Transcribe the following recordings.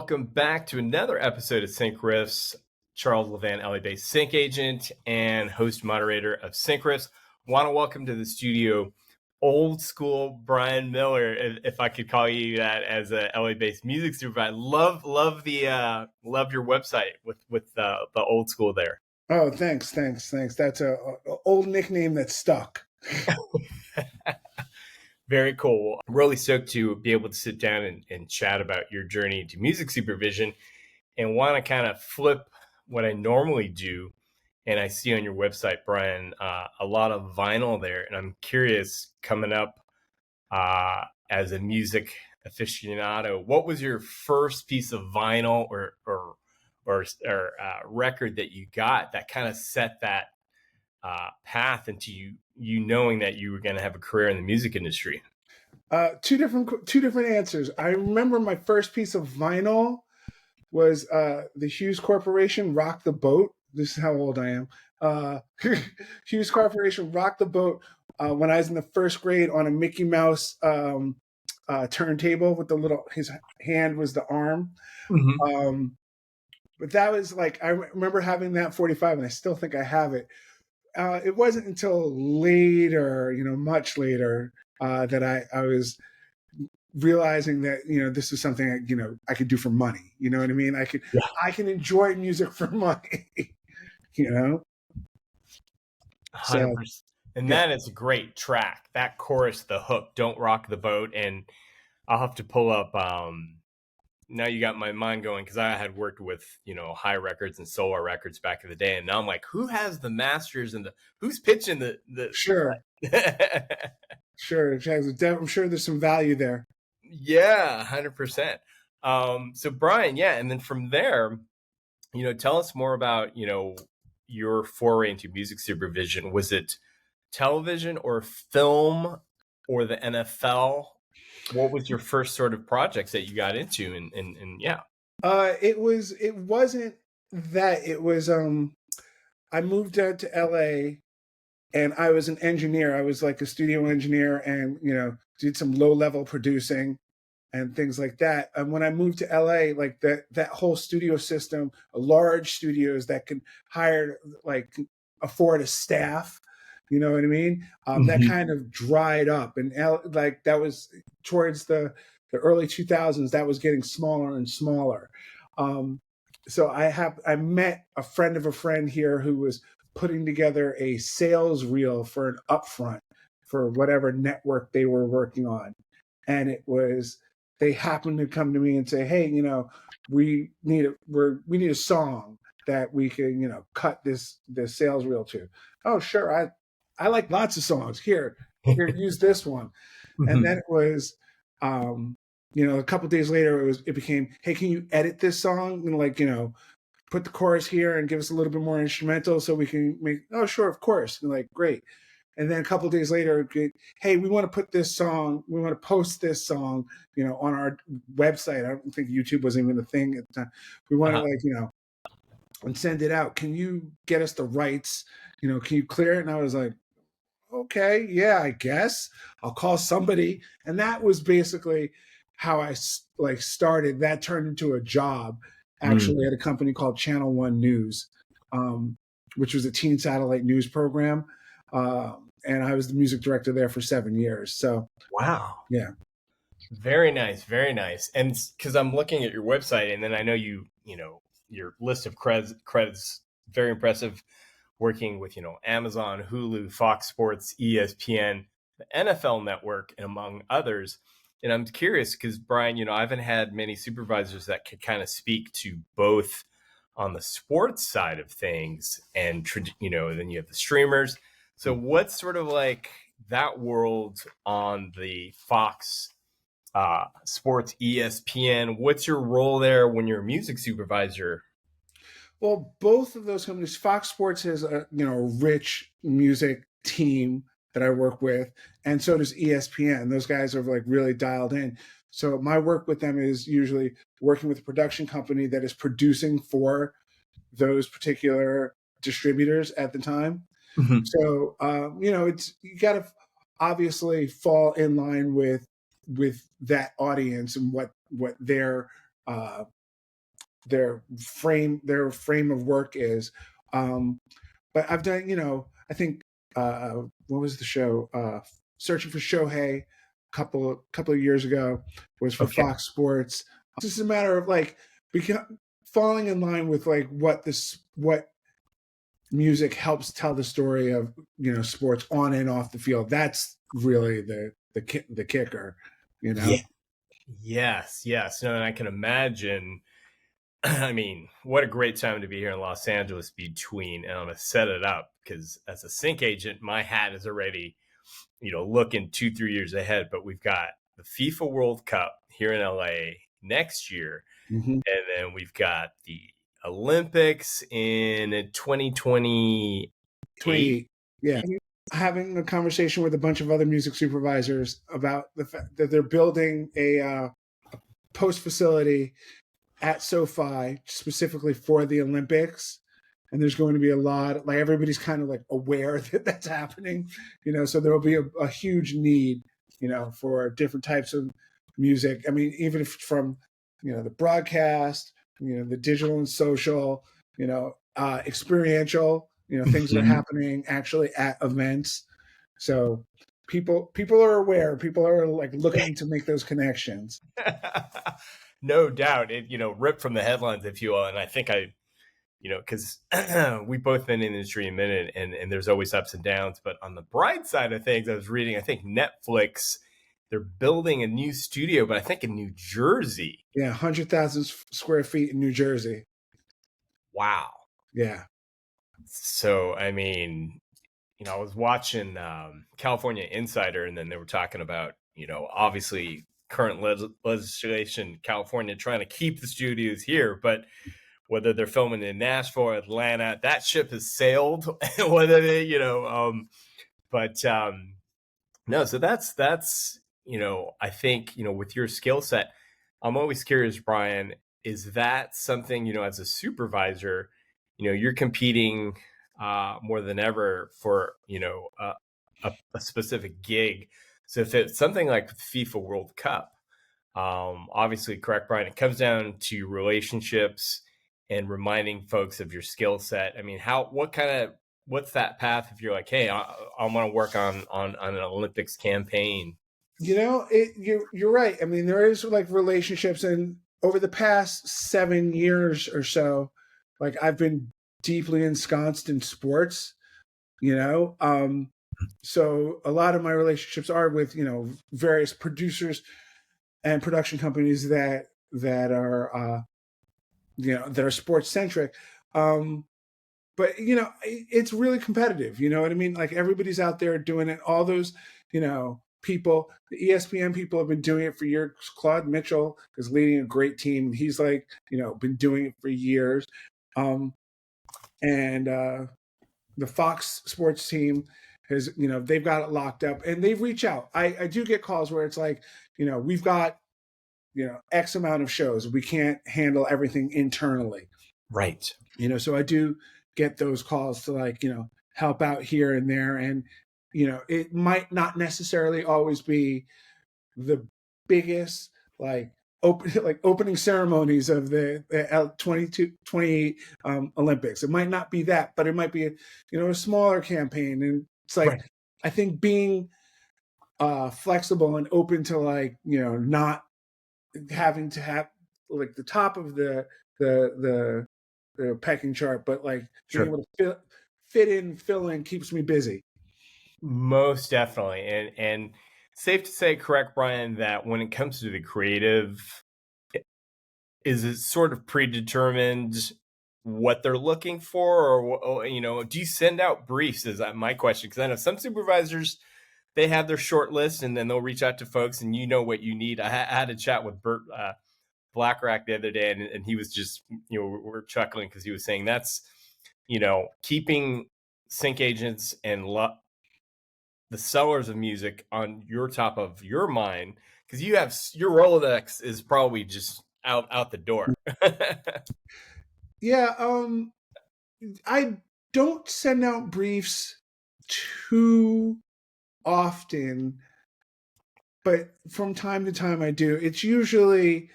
welcome back to another episode of Sync Riffs. Charles Levan, LA-based sync agent and host moderator of Sync Riffs. Want to welcome to the studio old school Brian Miller, if I could call you that, as a LA-based music supervisor. Love your website with the old school there. Oh, thanks. That's a old nickname that stuck. Very cool. I'm really stoked to be able to sit down and chat about your journey into music supervision, and want to kind of flip what I normally do. And I see on your website, Brian, a lot of vinyl there. And I'm curious, coming up as a music aficionado, what was your first piece of vinyl or record that you got that kind of set that path into you knowing that you were going to have a career in the music industry? Two different answers. I remember my first piece of vinyl was the Hughes Corporation Rock the Boat. This is how old I am. Hughes Corporation Rock the Boat when I was in the first grade on a Mickey Mouse turntable with his hand was the arm. Mm-hmm. But that was like, I remember having that 45 and I still think I have it. It wasn't until later, much later, that I was realizing that, this is something I could do for money. You know what I mean? I can enjoy music for money. 100%. So, and that is a great track. That chorus, the hook, "Don't Rock the Boat," and I'll have to pull up. Now you got my mind going, because I had worked with High Records and Solar Records back in the day, and now I'm like, who has the masters and who's pitching the sure. Sure, I'm sure there's some value there. Yeah, 100%. So Brian, yeah, and then from there, tell us more about your foray into music supervision. Was it television or film or the NFL? What was your first sort of projects that you got into? And yeah. It wasn't that. It was I moved out to LA and I was an engineer. I was like a studio engineer and did some low-level producing and things like that. And when I moved to LA, like that whole studio system, large studios that can afford a staff, you know what I mean? That kind of dried up, and that was towards the early 2000s. That was getting smaller and smaller. So I met a friend of a friend here who was putting together a sales reel for an upfront for whatever network they were working on, and they happened to come to me and say, "Hey, we need a song that we can cut this sales reel to." Oh, sure. I like lots of songs. Here, use this one. And then it was, a couple of days later, it became, "Hey, can you edit this song? Put the chorus here and give us a little bit more instrumental so we can make." "Oh, sure, of course." And great. And then a couple of days later, "Hey, we want to put this song, we want to post this song, on our website." I don't think YouTube was even a thing at the time. "We want to and send it out. Can you get us the rights? Can you clear it?" And I was like, "Okay, yeah, I guess I'll call somebody." And that was basically how I started. That turned into a job actually at a company called Channel One News, which was a teen satellite news program. And I was the music director there for 7 years. So, wow. Yeah. Very nice. Very nice. And because I'm looking at your website, and then I know your list of credits, very impressive, working with, Amazon, Hulu, Fox Sports, ESPN, the NFL Network, and among others. And I'm curious because, Brian, I haven't had many supervisors that could kind of speak to both on the sports side of things and, then you have the streamers. So what's sort of like that world on the Fox Sports, ESPN? What's your role there when you're a music supervisor? Well, both of those companies, Fox Sports has a rich music team that I work with, and so does ESPN. Those guys are really dialed in. So my work with them is usually working with a production company that is producing for those particular distributors at the time. Mm-hmm. So you got to obviously fall in line with that audience and what their frame of work is. But I've done, I think what was the show? Searching for Shohei, couple of years ago, was for Okay. Fox Sports. It's just a matter of like falling in line with like what music helps tell the story of sports on and off the field. That's really the kicker. Yeah. Yes. No, and I can imagine. I mean, what a great time to be here in Los Angeles between, and I'm going to set it up because as a sync agent, my hat is already, looking 2-3 years ahead. But we've got the FIFA World Cup here in LA next year. Mm-hmm. And then we've got the Olympics in 2028. 28. Yeah. Having a conversation with a bunch of other music supervisors about the fact that they're building a post facility at SoFi specifically for the Olympics. And there's going to be a lot, like everybody's kind of like aware that that's happening, so there will be a huge need, for different types of music. I mean, even if from, the broadcast, the digital and social, experiential, things that are happening actually at events. So people are aware. People are like looking to make those connections. No doubt. It, ripped from the headlines, if you will. And I think because we've both been in the industry a minute and there's always ups and downs. But on the bright side of things, I was reading, I think Netflix, they're building a new studio, but I think in New Jersey. Yeah, 100,000 square feet in New Jersey. Wow. Yeah. So, I mean, I was watching California Insider, and then they were talking about, obviously current legislation, California trying to keep the studios here, but whether they're filming in Nashville, Atlanta, that ship has sailed. Whether they, no. So that's I think with your skill set, I'm always curious, Brian. Is that something as a supervisor, you're competing more than ever for a specific gig. So if it's something like FIFA World Cup, obviously, correct, Brian, it comes down to relationships and reminding folks of your skill set. I mean, what's that path if you're like, hey, I want to work on an Olympics campaign? You're right. I mean, there is like relationships, and over the past 7 years or so, like I've been deeply ensconced in sports. So a lot of my relationships are with various producers and production companies that are that are sports centric. But it's really competitive. You know what I mean? Like everybody's out there doing it. All those people, the ESPN people have been doing it for years. Claude Mitchell is leading a great team. He's like been doing it for years. And the Fox Sports team has they've got it locked up, and they've reached out. I do get calls where it's like we've got X amount of shows. We can't handle everything internally. Right. So I do get those calls to like, help out here and there. And, it might not necessarily always be the biggest, like opening ceremonies of the 28 Olympics. It might not be that, but it might be a smaller campaign. And it's like, right. I think being flexible and open to like, not having to have like the top of the pecking chart, but like being able to fill in keeps me busy. Most definitely. And safe to say, correct, Brian, that when it comes to the creative, is it sort of predetermined what they're looking for, or do you send out briefs? Is that my question? Because I know some supervisors, they have their short list and then they'll reach out to folks and what you need. I had a chat with Bert Blackrack the other day, and he was just we're chuckling because he was saying that's keeping sync agents and the sellers of music on your top of your mind, because you have your Rolodex is probably just out the door. Yeah, I don't send out briefs too often, but from time to time I do. It's usually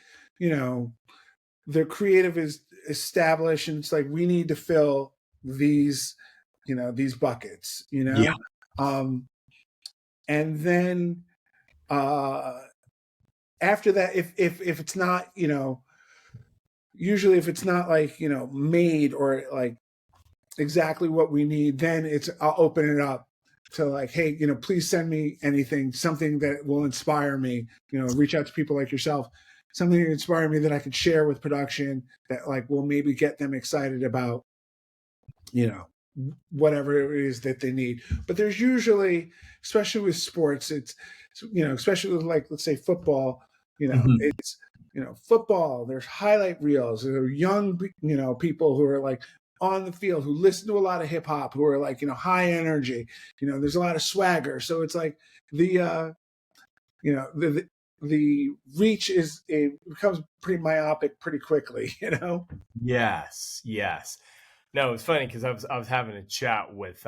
the creative is established, and it's like, we need to fill these, these buckets, Yeah. and then after that, if it's not, usually if it's not like, made or like exactly what we need, then I'll open it up to like, hey, please send me anything, something that will inspire me, reach out to people like yourself, something that inspire me that I could share with production that like will maybe get them excited about, whatever it is that they need. But there's usually, especially with sports, it's, especially with like, let's say football, it's, football, there's highlight reels, there are young, people who are like on the field, who listen to a lot of hip hop, who are like, high energy, there's a lot of swagger. So it's like the, the reach it becomes pretty myopic pretty quickly, Yes. No, it's funny because I was having a chat with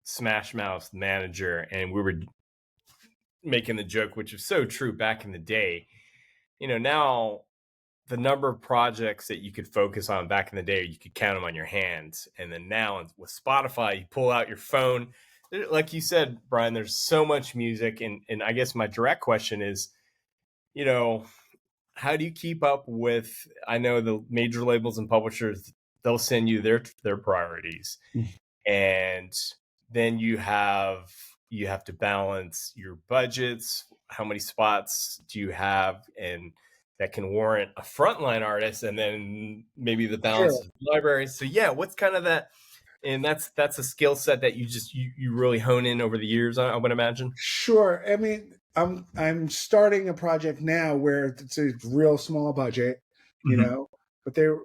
Smash Mouth manager, and we were making the joke, which is so true back in the day. Now the number of projects that you could focus on back in the day, you could count them on your hands. And then now with Spotify, you pull out your phone. Like you said, Brian, there's so much music. And I guess my direct question is, how do you keep up with, I know the major labels and publishers, they'll send you their priorities. And then you have to balance your budgets. How many spots do you have? And that can warrant a frontline artist, and then maybe the balance of libraries. So yeah, what's kind of that? And that's a skill set that you really hone in over the years, I would imagine. Sure. I mean, I'm starting a project now where it's a real small budget, but their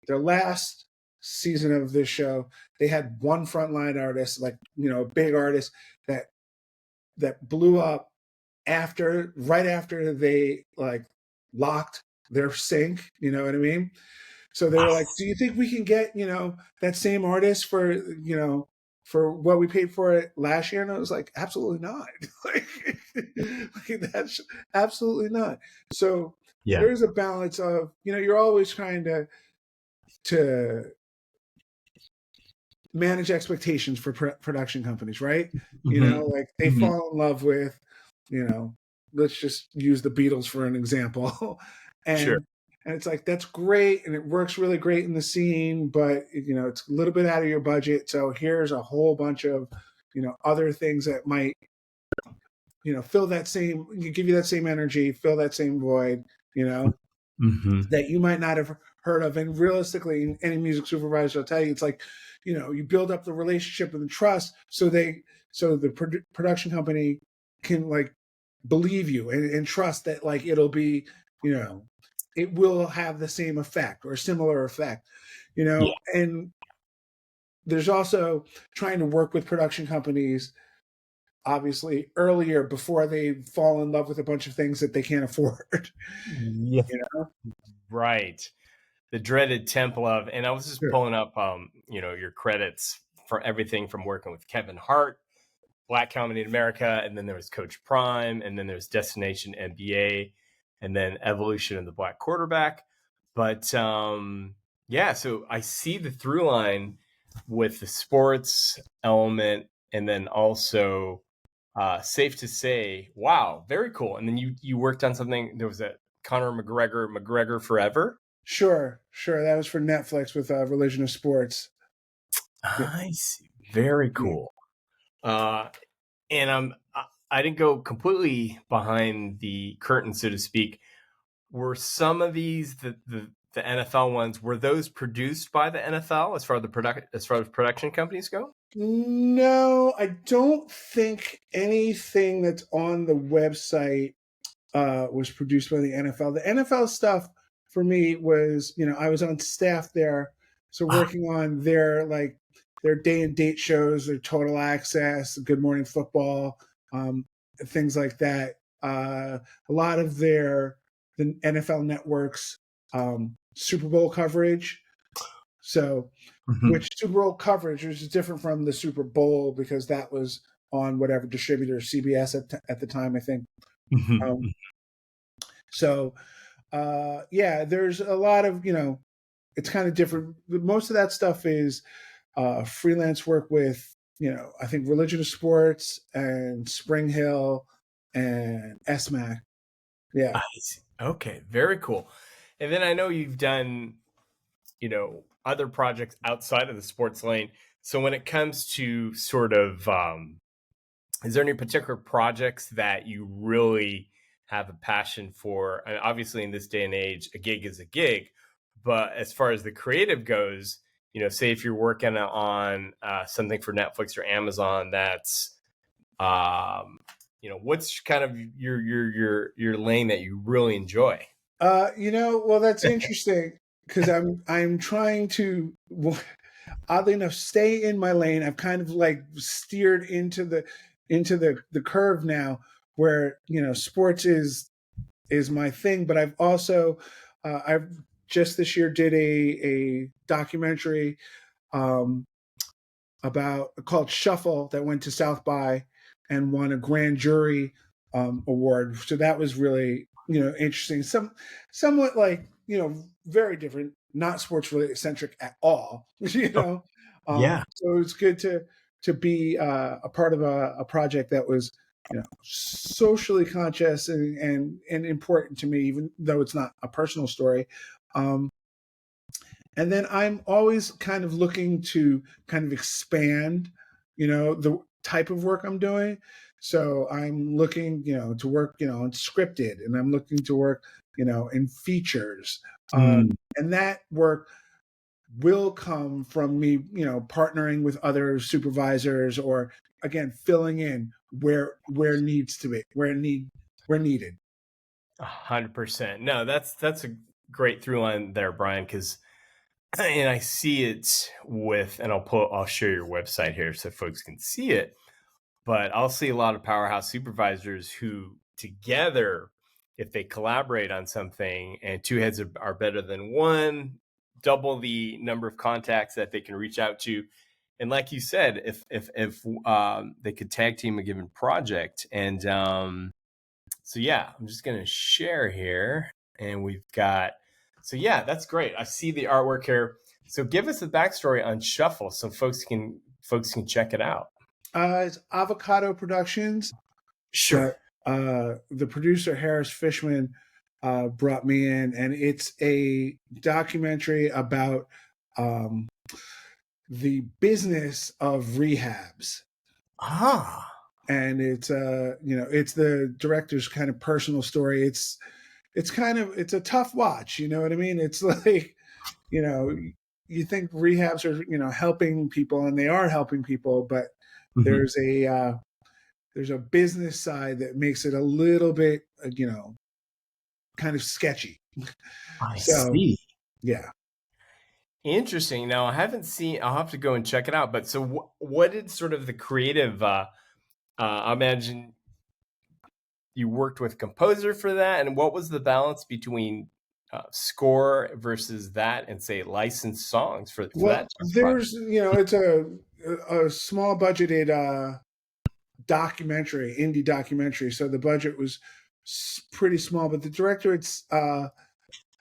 last season of this show, they had one frontline artist, like, a big artist that blew up right after they like locked their sync, you know what I mean? So they were like, do you think we can get, that same artist for what we paid for it last year? And I was like, absolutely not. like, that's absolutely not. So there's a balance of, you're always trying to manage expectations for production companies, right? Like they fall in love with, let's just use the Beatles for an example. and it's like, that's great, and it works really great in the scene, but it's a little bit out of your budget. So here's a whole bunch of, other things that might, fill that same, give you that same energy, fill that same void, that you might not have heard of. And realistically, any music supervisor will tell you, it's like, you build up the relationship and the trust, so the production company can like believe you and trust that like it'll be, it will have the same effect or similar effect, and there's also trying to work with production companies, obviously earlier, before they fall in love with a bunch of things that they can't afford. Yeah. Right. The dreaded temple of, and I was just pulling up, your credits for everything from working with Kevin Hart, Black Comedy in America, and then there was Coach Prime, and then there's Destination NBA, and then Evolution of the Black Quarterback. But yeah, so I see the through line with the sports element, and then also safe to say, wow, very cool. And then you worked on something. There was a Conor McGregor Forever. Sure. That was for Netflix with Religion of Sports. I see. Very cool. And I didn't go completely behind the curtain, so to speak. Were some of these the NFL ones? Were those produced by the NFL as far as production companies go? No, I don't think anything that's on the website was produced by the NFL. The NFL stuff for me was, I was on staff there, so working on their day and date shows, their Total Access, Good Morning Football, things like that. A lot of the NFL Network's Super Bowl coverage. So, which Super Bowl coverage is different from the Super Bowl because that was on whatever distributor, CBS at the time, I think. So Yeah, there's a lot of, it's kind of different. Most of that stuff is freelance work with, I think Religion of Sports and Spring Hill and SMAC. Yeah. I see. Okay, very cool. And then I know you've done, other projects outside of the sports lane. So when it comes to sort of, is there any particular projects that you really have a passion for? And obviously, in this day and age, a gig is a gig. But as far as the creative goes, say if you're working on something for Netflix or Amazon, that's, what's kind of your lane that you really enjoy? Well, that's interesting because I'm trying to, well, oddly enough, stay in my lane. I've kind of like steered into the curve now, where sports is my thing. But I've also I've just this year did a documentary um, about called Shuffle that went to South by and won a grand jury award. So that was really interesting. Somewhat like very different, not sports really eccentric at all. Oh, yeah. So it's good to be a part of a project that was socially conscious and important to me, even though it's not a personal story. Um, and then I'm always kind of looking to kind of expand, the type of work I'm doing. So I'm looking, to work, in scripted, and I'm looking to work, in features. Mm, And that work will come from me, partnering with other supervisors, or again, filling in where needs to be, where needed. 100%. No, that's a great through line there, Brian, because and I see it with, and I'll share your website here so folks can see it. But I'll see a lot of powerhouse supervisors who together, if they collaborate on something and two heads are better than one, double the number of contacts that they can reach out to. And like you said, if they could tag team a given project, and so yeah, I'm just gonna share here, and we've got. So yeah, that's great. I see the artwork here. So give us the backstory on Shuffle, so folks can check it out. It's Avocado Productions. Sure. The producer Harris Fishman brought me in, and it's a documentary about um, the business of rehabs. Ah, And it's the director's kind of personal story. It's a tough watch, you know what I mean? It's like, you know, you think rehabs are, helping people, and they are helping people, but mhm. there's a business side that makes it a little bit, kind of sketchy. I So see. yeah. Interesting. Now, I haven't seen. I'll have to go and check it out. But so, what did sort of the creative? I imagine you worked with composer for that, and what was the balance between score versus that, and say licensed songs for Well, that type of project? there's, it's a small budgeted documentary, indie documentary. So the budget was pretty small, but the director it's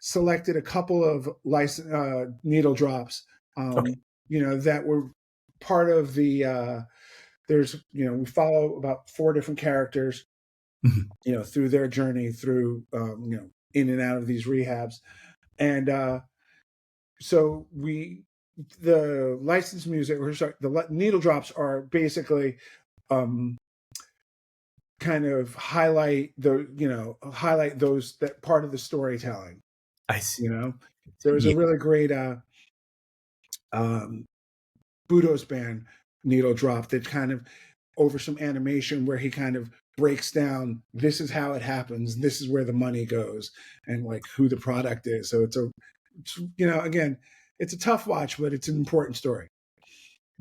selected a couple of needle drops, Okay. that were part of the. There's, we follow about four different characters, Mhm. through their journey through, in and out of these rehabs, and so the licensed music, or sorry, the needle drops are basically um, kind of highlight those, that part of the storytelling. I see. You know, there was a Yeah. really great um, Budo's band needle drop that kind of over some animation where he kind of breaks down, this is how it happens, this is where the money goes, and like who the product is. So again, it's a tough watch, but it's an important story.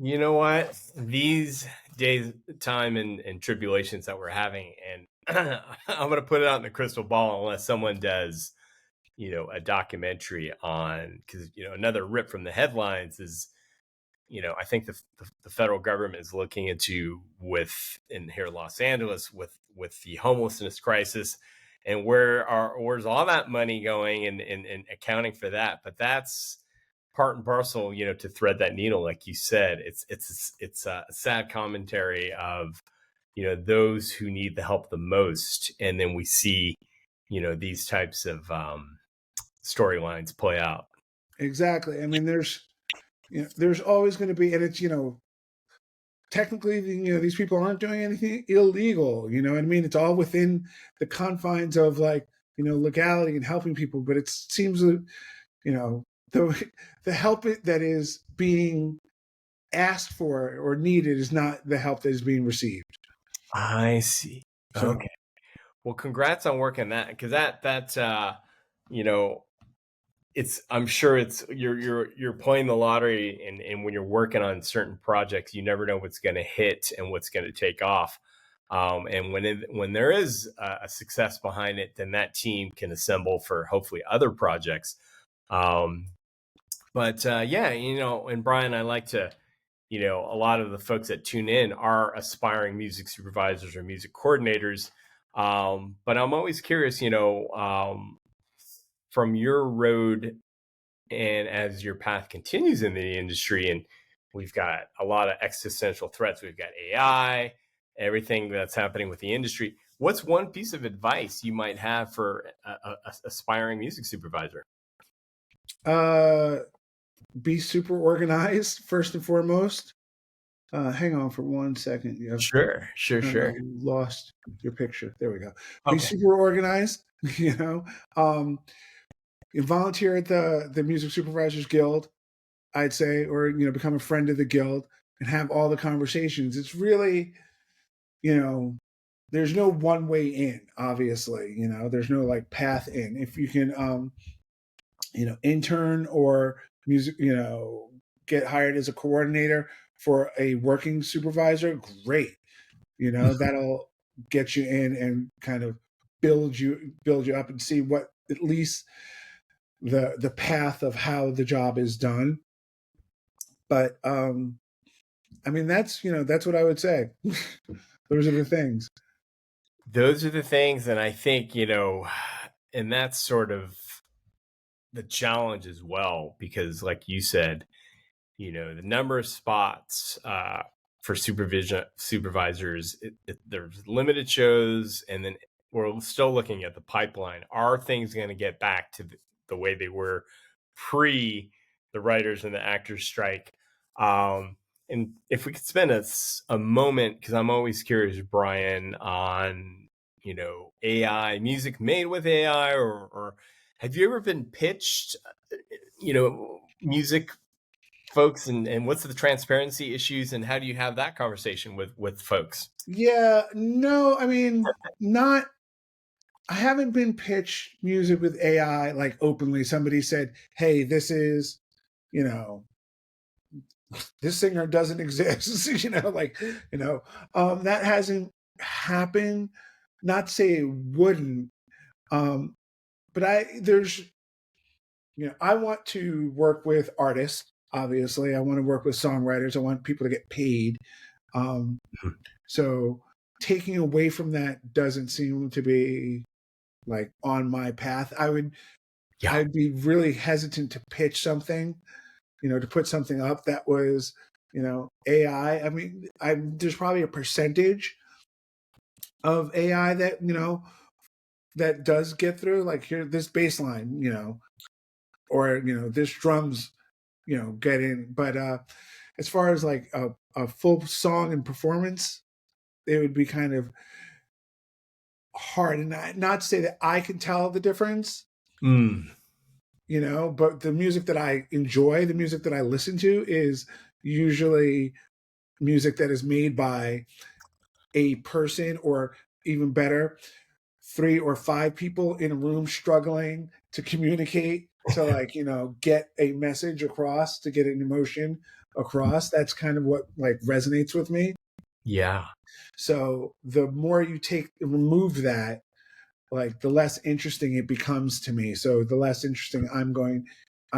You know what? These days, time and tribulations that we're having, and I'm going to put it out in the crystal ball unless someone does, a documentary on, because, another rip from the headlines is, I think the federal government is looking into in here in Los Angeles with the homelessness crisis. and where's all that money going, and accounting for that. But that's part and parcel, to thread that needle, like you said. It's a sad commentary of, those who need the help the most, and then we see, these types of storylines play out. Exactly. I mean, there's always going to be, and it's, technically, these people aren't doing anything illegal. You know what I mean? It's all within the confines of, like, legality and helping people. But it seems that, the help that is being asked for or needed is not the help that is being received. I see. So, Okay. Well, congrats on working that, because I'm sure you're playing the lottery, and when you're working on certain projects, you never know what's going to hit and what's going to take off. And when there is a success behind it, then that team can assemble for hopefully other projects. But yeah, and Brian, I like to, a lot of the folks that tune in are aspiring music supervisors or music coordinators. But I'm always curious, from your road, and as your path continues in the industry, and we've got a lot of existential threats. We've got AI, everything that's happening with the industry. What's one piece of advice you might have for a aspiring music supervisor? be super organized first and foremost. Hang on for 1 second. Sure. Lost your picture. There we go. Okay. Be super organized. You volunteer at the Music Supervisors Guild, I'd say, or become a friend of the guild and have all the conversations. It's really, there's no one way in. Obviously, there's no like path in. If you can, intern or music, get hired as a coordinator for a working supervisor, great. That'll get you in and kind of build you up and see what at least the path of how the job is done. But I mean, that's what I would say. Those are the things. And I think, and that's sort of the challenge as well, because like you said, the number of spots for supervisors, there's limited shows, and then we're still looking at the pipeline. Are things going to get back to the way they were pre the writers and the actors strike? And if we could spend a moment, because I'm always curious, Brian, on AI, music made with AI, or have you ever been pitched music folks, and what's the transparency issues, and how do you have that conversation with folks? Yeah, no, I mean, not. I haven't been pitched music with AI like openly. Somebody said, "Hey, this is, this singer doesn't exist." That hasn't happened. Not to say it wouldn't, but I want to work with artists. Obviously, I want to work with songwriters. I want people to get paid. So taking away from that doesn't seem to be like on my path. I'd be really hesitant to pitch something, to put something up that was, AI. I mean, there's probably a percentage of AI that, that does get through, like, here, this bass line, or, this drums, get in. But as far as like a full song and performance, it would be kind of hard. And not to say that I can tell the difference, but the music that I enjoy, the music that I listen to, is usually music that is made by a person, or even better, 3 or 5 people in a room struggling to communicate, to like, get a message across, to get an emotion across. That's kind of what like resonates with me. Yeah. So the more you remove that, like, the less interesting it becomes to me. So the less interesting I'm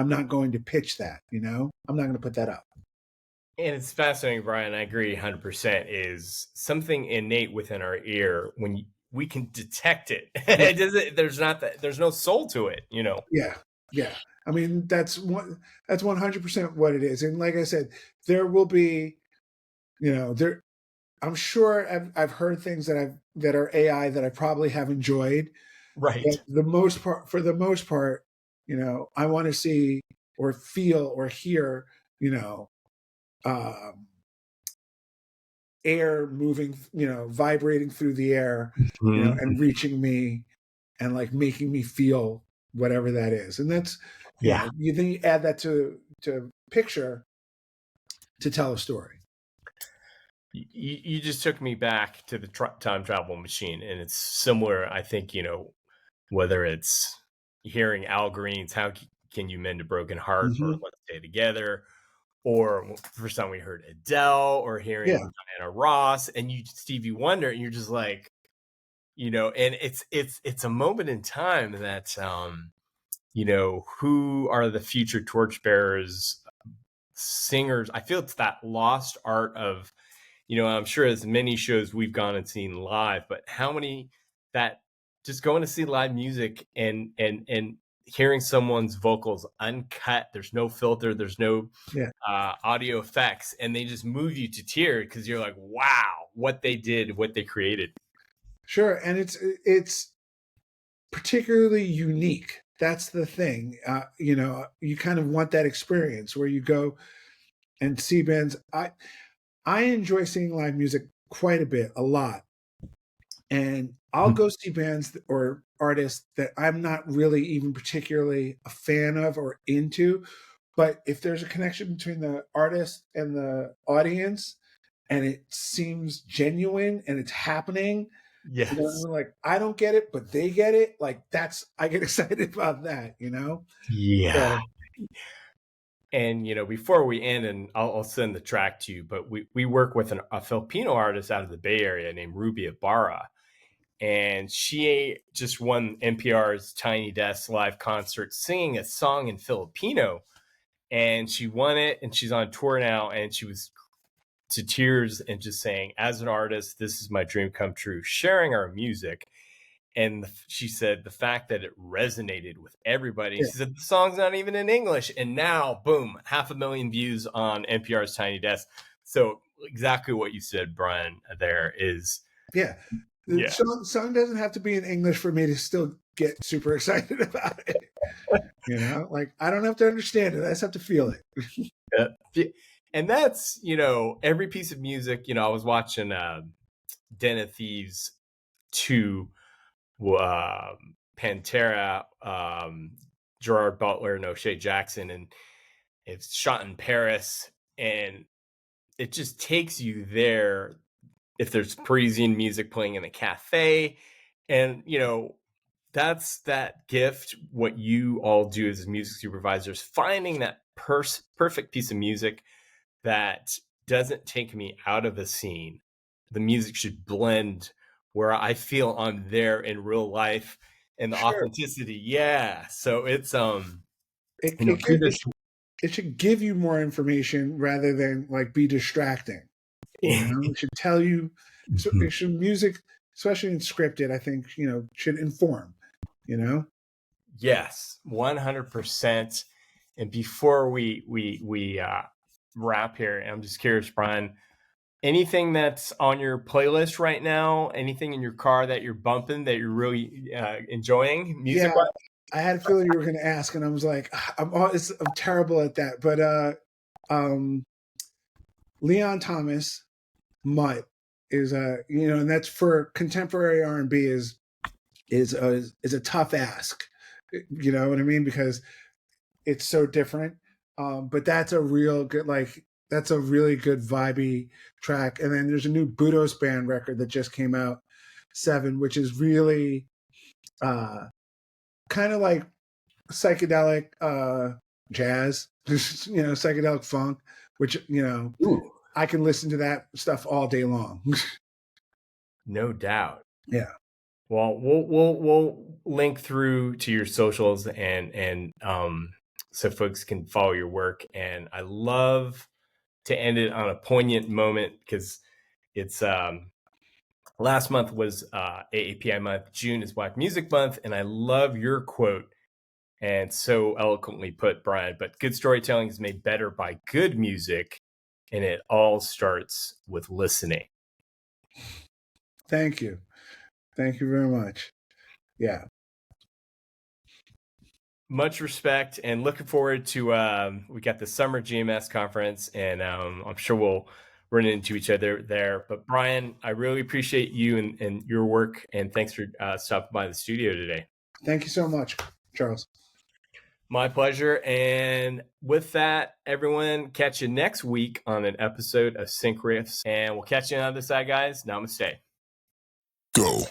not going to pitch that, I'm not going to put that up. And it's fascinating, Brian. I agree 100%. Is something innate within our ear we can detect it. Yeah. It doesn't, there's no soul to it, you know? Yeah. Yeah. I mean, that's 100% what it is. And like I said, there will be, there, I'm sure I've heard things that are AI that I probably have enjoyed. But Right. for the most part, I want to see or feel or hear, you know, um, air moving, vibrating through the air, and Mhm. reaching me and like making me feel whatever that is. And that's, Yeah. then you add that to picture to tell a story. You just took me back to the time travel machine, and it's similar. I think, whether it's hearing Al Green's "How Can You Mend a Broken Heart" or Hmm. "Let's Stay Together," or for some we heard Adele, or Yeah, hearing Diana Ross, and Stevie Wonder, and you're just like, and it's a moment in time that who are the future torchbearers, singers. I feel it's that lost art of, I'm sure as many shows we've gone and seen live, but how many that just going to see live music and hearing someone's vocals uncut, there's no filter, there's no yeah, audio effects, and they just move you to tears because you're like, wow, what they did, what they created. sure. And it's particularly unique. That's the thing. You kind of want that experience where you go and see bands. I enjoy seeing live music quite a bit, a lot. And I'll go see bands or artists that I'm not really even particularly a fan of or into. But if there's a connection between the artist and the audience and it seems genuine and it's happening, Yes. like I don't get it, but they get it. Like I get excited about that, Yeah. So And before we end, and I'll send the track to you, but we work with a Filipino artist out of the Bay Area named Ruby Ibarra, and she just won NPR's Tiny Desk live concert singing a song in Filipino, and she won it, and she's on tour now, and she was to tears and just saying, as an artist, this is my dream come true, sharing our music. And she said the fact that it resonated with everybody. yeah, She said the song's not even in English, and now, boom, 500,000 views on NPR's Tiny Desk. So exactly what you said, Brian. There is, yeah. The yeah, song doesn't have to be in English for me to still get super excited about it. Like I don't have to understand it. I just have to feel it. yeah. And that's every piece of music. I was watching Den of Thieves 2, Pantera, Gerard Butler and O'Shea Jackson, and it's shot in Paris, and it just takes you there. If there's Parisian music playing in a cafe, and that's that gift. What you all do as music supervisors, finding that perfect piece of music that doesn't take me out of the scene. The music should blend where I feel I'm there in real life, and the Sure. authenticity. Yeah. So it's It it, gi- it kudos. it should give you more information rather than like be distracting. It should tell you. So it should music, especially in scripted, I think should inform. You know. Yes, 100%. And before we wrap here, I'm just curious, Brian, anything that's on your playlist right now? Anything in your car that you're bumping that you're really enjoying music Yeah, wise? I had a feeling you were going to ask, and I was like, I'm terrible at that. But um, Leon Thomas, Mutt is and that's for contemporary R&B is a tough ask. You know what I mean? Because it's so different. But that's a real good, like, that's a really good vibey track. And then there's a new Budos Band record that just came out, Seven, which is really uh, kind of like psychedelic jazz, psychedelic funk, which, Ooh, I can listen to that stuff all day long. no doubt. Yeah. Well, we'll link through to your socials, and so folks can follow your work. And I love to end it on a poignant moment because it's last month was AAPI month. June is Black Music Month. And I love your quote, and so eloquently put, Brian, but good storytelling is made better by good music, and it all starts with listening. Thank you. Thank you very much. Yeah. Much respect, and looking forward to we got the summer GMS conference, and I'm sure we'll run into each other there. But Brian, I really appreciate you and your work, and thanks for stopping by the studio today. Thank you so much, Charles. My pleasure. And with that, everyone, catch you next week on an episode of Sync Riffs, and we'll catch you on the other side, guys. Namaste. Go.